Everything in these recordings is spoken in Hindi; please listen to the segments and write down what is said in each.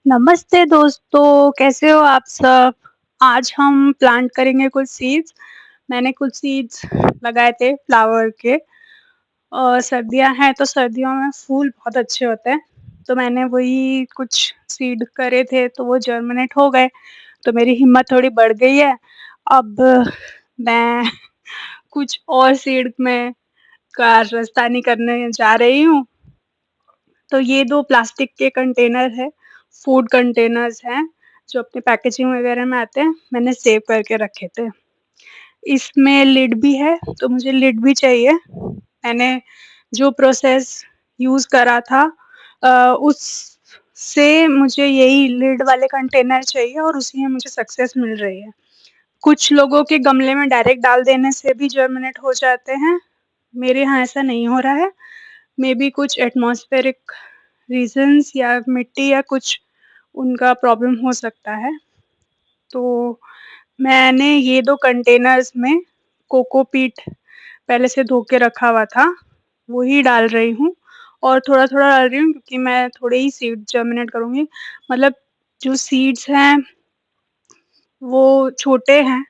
नमस्ते दोस्तों, कैसे हो आप सब? आज हम प्लांट करेंगे कुछ सीड्स। मैंने कुछ सीड्स लगाए थे फ्लावर के और सर्दियाँ हैं तो सर्दियों में फूल बहुत अच्छे होते हैं। तो मैंने वही कुछ सीड करे थे तो वो जर्मिनेट हो गए, तो मेरी हिम्मत थोड़ी बढ़ गई है। अब मैं कुछ और सीड में कारस्तानी करने जा रही हूँ। तो ये 2 प्लास्टिक के कंटेनर हैं, फूड कंटेनर्स हैं, जो अपने पैकेजिंग वगैरह में आते हैं, मैंने सेव करके रखे थे। इसमें लिड भी है, तो मुझे लिड भी चाहिए। मैंने जो प्रोसेस यूज़ करा था उससे मुझे यही लिड वाले कंटेनर चाहिए और उसी में मुझे सक्सेस मिल रही है। कुछ लोगों के गमले में डायरेक्ट डाल देने से भी जर्मिनेट हो जाते हैं, मेरे यहाँ ऐसा नहीं हो रहा है। मेबी कुछ एटमॉस्फेरिक रीज़न्स या मिट्टी या कुछ उनका प्रॉब्लम हो सकता है। तो मैंने ये 2 कंटेनर्स में कोकोपीट पहले से धो के रखा हुआ था, वो ही डाल रही हूँ और थोड़ा-थोड़ा डाल रही हूँ क्योंकि मैं थोड़े ही सीड जर्मिनेट करूँगी। मतलब जो सीड्स हैं, वो छोटे हैं,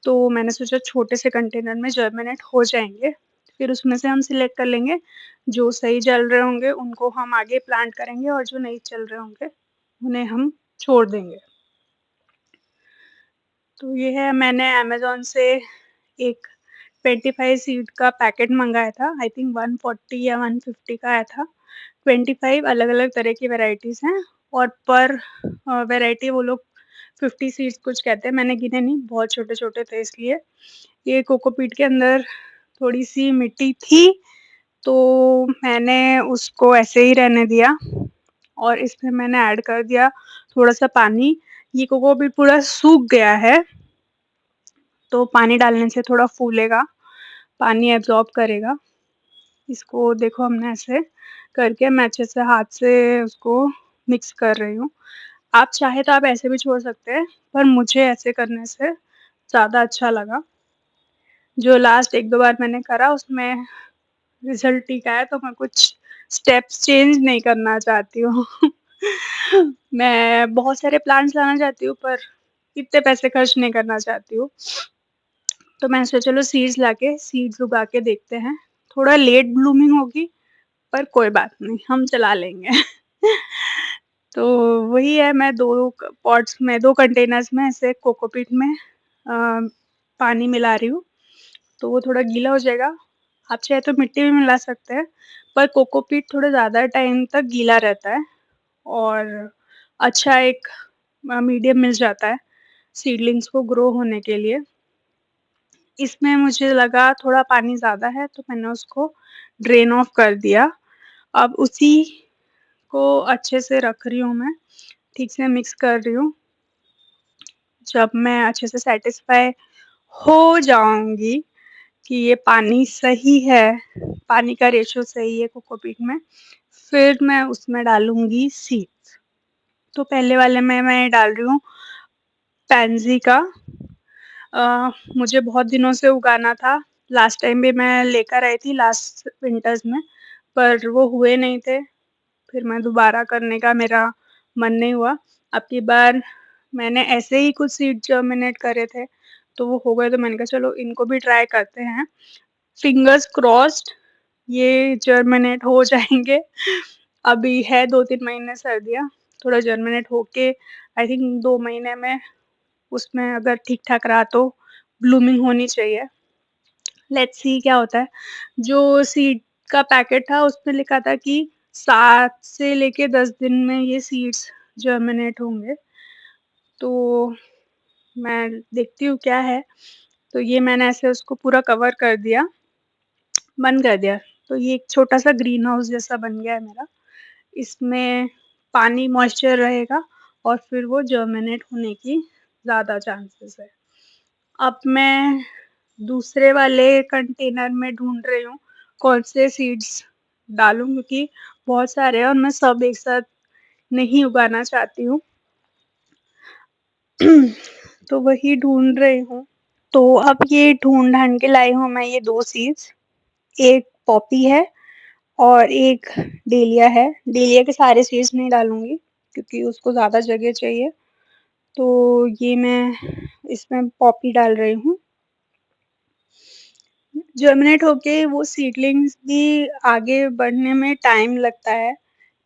तो मैंने सोचा छोटे से कंटेनर में जर्मिनेट हो जाएँगे। फिर उसमें से हम सिलेक्ट कर लेंगे, जो सही चल रहे होंगे उनको हम आगे प्लांट करेंगे और जो नहीं चल रहे होंगे, उन्हें हम छोड़ देंगे। तो ये है मैंने अमेज़न से एक 25 सीड का पैकेट मँगाया था, आई थिंक 140 या 150 का आया था। 25 अलग-अलग तरह की वैराइटीज़ हैं और पर वैराइटी वो लोग 50 सीड्स कुछ कहते हैं, मैंने गिने नहीं, बहुत छोटे-छोटे थे इसलिए। ये कोकोपीट के अंदर थोड़ी-सी मिट्टी थी, तो मैंने उसको ऐसे ही रहने दिया और इसमें मैंने ऐड कर दिया थोड़ा-सा पानी। ये कोकोपीट पूरा सूख गया है, तो पानी डालने से थोड़ा फूलेगा, पानी एब्ज़ॉर्ब करेगा। इसको देखो हमने ऐसे करके मैं अच्छे से हाथ से उसको मिक्स कर रही हूँ। आप चाहें तो आप ऐसे भी छोड़ सकते हैं, पर मुझे ऐसे करने से ज़्यादा अच्छा लगा। जो लास्ट 1-2 बार मैंने करा उसमें रिज़ल्ट ठीक आया तो मैं कुछ स्टेप्स चेंज नहीं करना चाहती हूँ। मैं बहुत सारे प्लांट्स लाना चाहती हूँ पर इतने पैसे खर्च नहीं करना चाहती हूँ। तो मैंने सोचा चलो सीड्स लाके सीड्स उगा के देखते हैं। थोड़ा लेट ब्लूमिंग होगी पर कोई बात नहीं, हम चला लेंगे। तो वही है मैं 2 पॉट्स में 2 कंटेनर्स में ऐसे कोकोपीट में पानी मिला रही हूँ, तो वो थोड़ा गीला हो जाएगा। आप चाहे तो मिट्टी भी मिला सकते हैं, पर कोकोपीट थोड़ा ज़्यादा टाइम तक गीला रहता है और अच्छा एक मीडियम मिल जाता है सीडलिंग्स को ग्रो होने के लिए। इसमें मुझे लगा थोड़ा पानी ज़्यादा है, तो मैंने उसको ड्रेन ऑफ कर दिया। अब उसी को अच्छे से रख रही हूँ मैं, ठीक से मिक्स कर रही हूँ। जब मैं अच्छे से सैटिस्फ़ाई हो जाऊँगी कि ये पानी सही है, पानी का रेशियो सही है कोकोपीट में, फिर मैं उसमें डालूँगी सीड्स। तो पहले वाले में मैं डाल रही हूँ पैंज़ी का मुझे बहुत दिनों से उगाना था। लास्ट टाइम भी मैं लेकर आई थी लास्ट विंटर्स में, पर वो हुए नहीं थे। फिर मैं दोबारा करने का मेरा मन नहीं हुआ। अब की बार मैंने ऐसे ही कुछ सीड जर्मिनेट करे थे, तो वो हो गए तो मैंने कहा चलो इनको भी ट्राई करते हैं। फिंगर्स क्रॉस्ड ये जर्मिनेट हो जाएँगे। अभी है 2-3 महीने सर्दियाँ, थोड़ा जर्मिनेट होके आई थिंक 2 महीने में उसमें अगर ठीक-ठाक रहा तो ब्लूमिंग होनी चाहिए। लेट्स सी क्या होता है। जो सीड का पैकेट था उसमें लिखा था कि 7 से लेके 10 दिन में ये सीड्स जर्मिनेट होंगे। तो मैं देखती हूँ क्या है। तो ये मैंने ऐसे उसको पूरा कवर कर दिया, बंद कर दिया। तो ये एक छोटा-सा ग्रीन हाउस जैसा बन गया है मेरा। इसमें पानी मॉइस्चर रहेगा और फिर वो जर्मिनेट होने की ज़्यादा चांसेस है। अब मैं दूसरे वाले कंटेनर में ढूँढ रही हूँ, कौन से सीड्स डालूँ क्योंकि बहुत सारे हैं और मैं सब एक साथ नहीं उगाना चाहती हूँ। तो वही ढूँढ रही हूँ। तो अब ये ढूँढ-ढाँड के लाई हूँ मैं ये 2 सीड्स, एक पॉपी है और एक डेलिया है। डेलिया के सारे सीड्स नहीं डालूँगी, क्योंकि उसको ज़्यादा जगह चाहिए। तो ये मैं इसमें पॉपी डाल रही हूँ। जर्मिनेट होके वो सीडलिंग्स भी आगे बढ़ने में टाइम लगता है।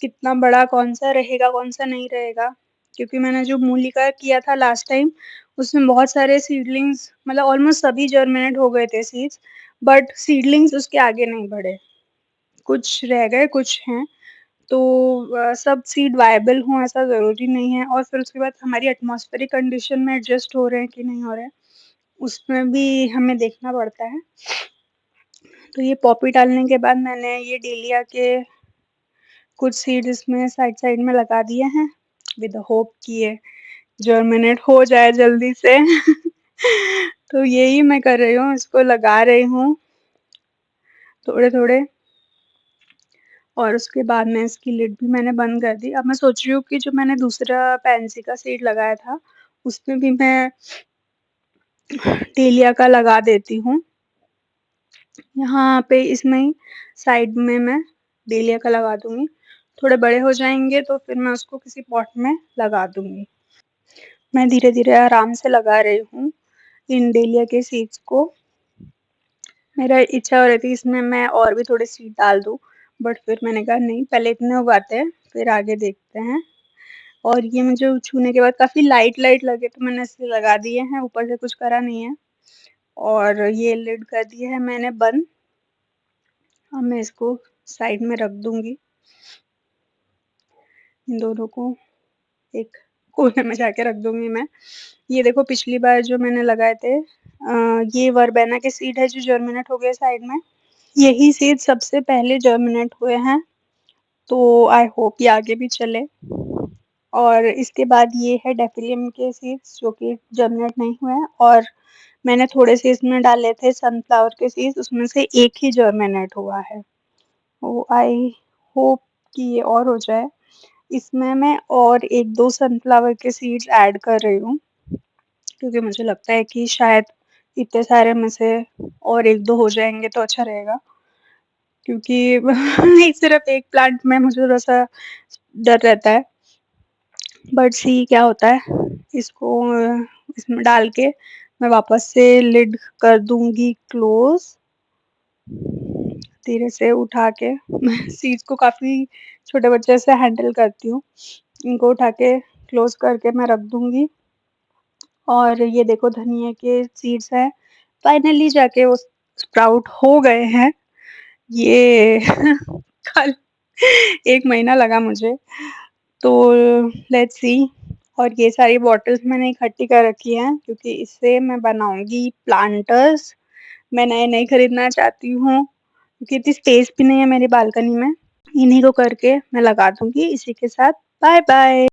कितना बड़ा कौन-सा रहेगा, कौन-सा नहीं रहेगा। क्योंकि मैंने जो मूली का किया था लास्ट टाइम, उसमें बहुत सारे सीडलिंग्स मतलब ऑलमोस्ट सभी जर्मिनेट हो गए थे सीड्स, बट सीडलिंग्स उसके आगे नहीं बढ़े। कुछ रह गए, कुछ हैं। तो सब सीड वाएबल हों ऐसा ज़रूरी नहीं है और फिर उसके बाद हमारी एटमॉस्फेरिक कंडीशन में एडजस्ट हो रहे हैं कि नहीं हो रहे हैं, उसमें भी हमें देखना पड़ता है। तो ये पॉपी डालने के बाद मैंने ये डेलिया के कुछ सीड्स इसमें साइड-साइड में लगा दिए हैं, विद द होप कि ये जर्मिनेट हो जाए जल्दी से। तो यही मैं कर रही हूँ, इसको लगा रही हूँ थोड़े-थोड़े और उसके बाद में इसकी लिड भी मैंने बंद कर दी। अब मैं सोच रही हूँ कि जो मैंने दूसरा पैंसी का सीड लगाया था, उसमें भी मैं डेलिया का लगा देती हूँ। यहाँ पे इसमें ही साइड में मैं डेलिया का लगा दूँगी। थोड़े बड़े हो जाएँगे तो फिर मैं उसको किसी पॉट में लगा दूँगी। मैं धीरे-धीरे आराम से लगा रही हूँ इन डेलिया के सीड्स को। मेरा इच्छा हो रही थी इसमें मैं और भी थोड़े सीड डाल दूँ, बट फिर मैंने कहा नहीं पहले इतने उगाते हैं, फिर आगे देखते हैं। और ये मुझे छूने के बाद काफ़ी लाइट-लाइट लगे तो मैंने इसे लगा दिए हैं, ऊपर से कुछ करा नहीं है। और ये लिड कर दिया है मैंने बंद। अब मैं इसको साइड में रख दूँगी। इन दोनों को एक कोने में जाके रख दूँगी मैं। ये देखो पिछली बार जो मैंने लगाए थे ये वर्बेना के सीड है जो जर्मिनेट हो गए साइड में। यही सीड सबसे पहले जर्मिनेट हुए हैं, तो आई होप ये आगे भी चले। और इसके बाद ये है डेफिलियम के सीड्स जो कि जर्मिनेट नहीं हुए हैं और मैंने थोड़े से इसमें डाले थे सनफ्लावर के सीड्स, उसमें से एक ही जर्मिनेट हुआ है। तो आई होप कि ये और हो जाए। इसमें मैं और 1-2 सनफ्लावर के सीड्स ऐड कर रही हूँ, क्योंकि मुझे लगता है कि शायद इतने सारे में से और 1-2 हो जाएँगे तो अच्छा रहेगा। क्योंकि सिर्फ़ एक प्लांट में मुझे थोड़ा-सा डर रहता है। बट सी क्या होता है, इसको इसमें डाल के मैं वापस से लिड कर दूँगी क्लोज़। धीरे से उठा के मैं सीड्स को काफ़ी छोटे बच्चे से हैंडल करती हूँ। इनको उठा के क्लोज़ करके मैं रख दूँगी और ये देखो धनिया के सीड्स हैं, फाइनली जाके वो स्प्राउट हो गए हैं। ये कल 1 महीना लगा मुझे। तो लेट्स सी और ये सारी बॉटल्स मैंने इकट्ठी कर रखी हैं क्योंकि इससे मैं बनाऊँगी प्लांटर्स। मैं नए नहीं खरीदना चाहती हूँ क्योंकि इतनी स्पेस भी नहीं है मेरी बालकनी में। इन्हीं को करके मैं लगा दूँगी। इसी के साथ बाय-बाय।